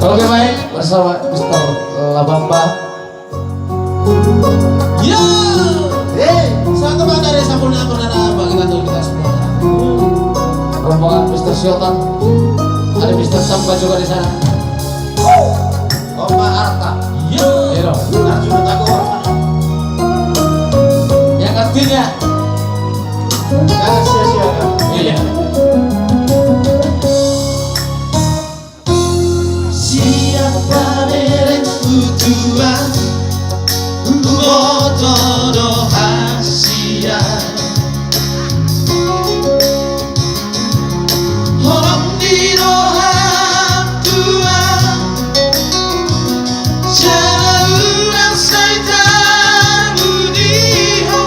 Oke baik, bersama Mr. Labamba. Yo, satu bang dari Sampurna Perdana bagi kita semua. Rombongan Mr. Siotan, ada Mr. Samba juga di sana. Oma Arta. Yo, Arjuna Tagor. Yang artinya Jangan sia-siakan. iya. Siapa merek tujuan Bodoh hasia Orang di roham Tuhan Jalan syaitan Budiho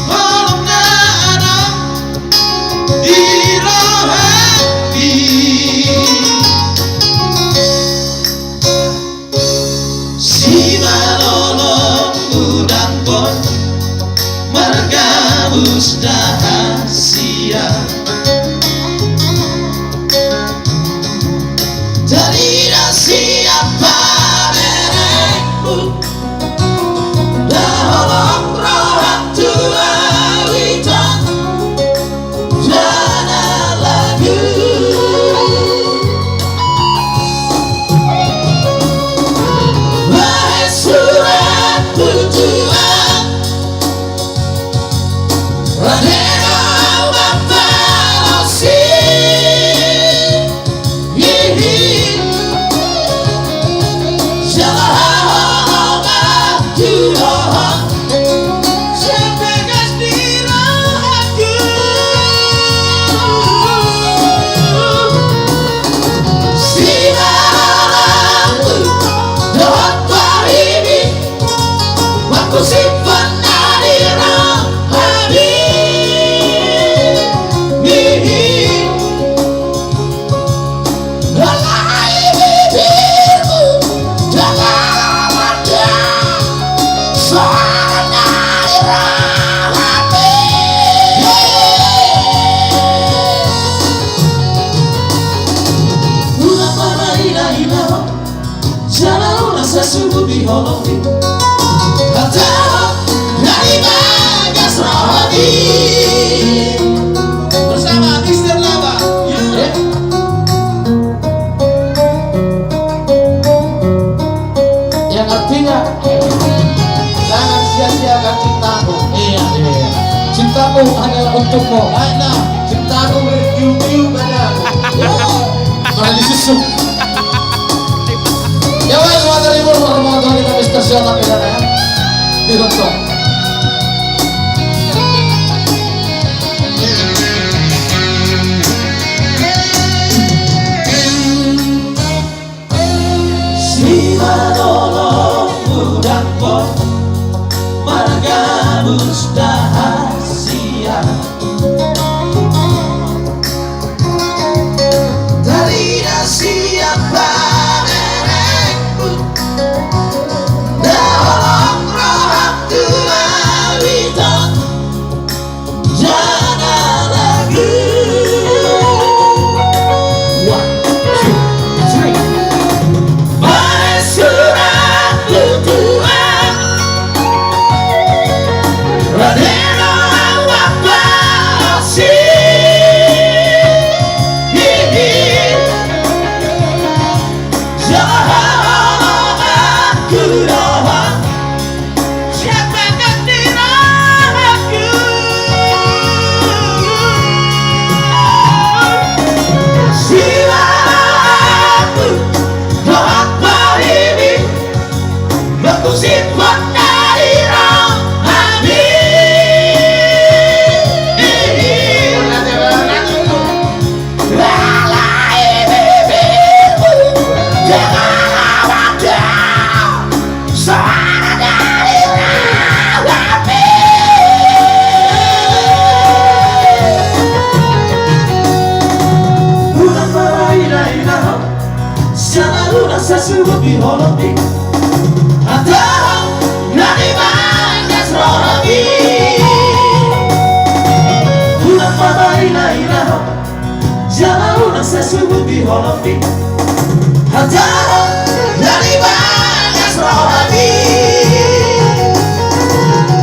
Orang ada Di roham Si malolong udang pon Marga mustahasia Tidak siapa merekmu Daholong roham tua witan Jana lagu Wahai surat tujuan Radeno Bapak Osin Yihi Salah Tuhan Sepegas diraku Si malamku Dohot wahimi Waktu simpan dari rohani Mihi Lalai bibirmu Jaga wajah Suara dari rohani Ulang para ilah-ilah Jalan ulang sesungguh di holofi Atau dari bagas rohani Bersama Mr. Laba Yang artinya Jangan sia-siakan cintaku iya. Cintaku hanyalah untukmu. Baiklah, cintaku berkiu-kiu padamu Malah disusuk. Ya baik, selamat terhibur rombongan kita Mr. Siotan di sana ya. Dirontok. Si manolong udang pon Marga mustahasia Tidak siapa merekmu Daholong roham tua witan Jangan lagu Wahai surat tujuan Radeno Bapak Osin Yihi Jalan aku doang Siapa aku Silaku doang ini Aku simpan dari rohani Lalai bibirmu Jangan wajah Suara dari rohani Bulan meraih-raih Selalu rasa sungguh biholopi Atau dari banyak rohani Bulan meraih-raih Selalu rasa sungguh biholopi Hajar dari bagas rohani.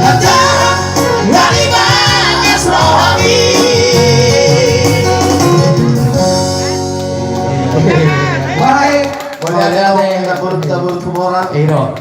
Hajar dari bagas rohani. Baik. Boleh ada yang tabur kumora. Iro.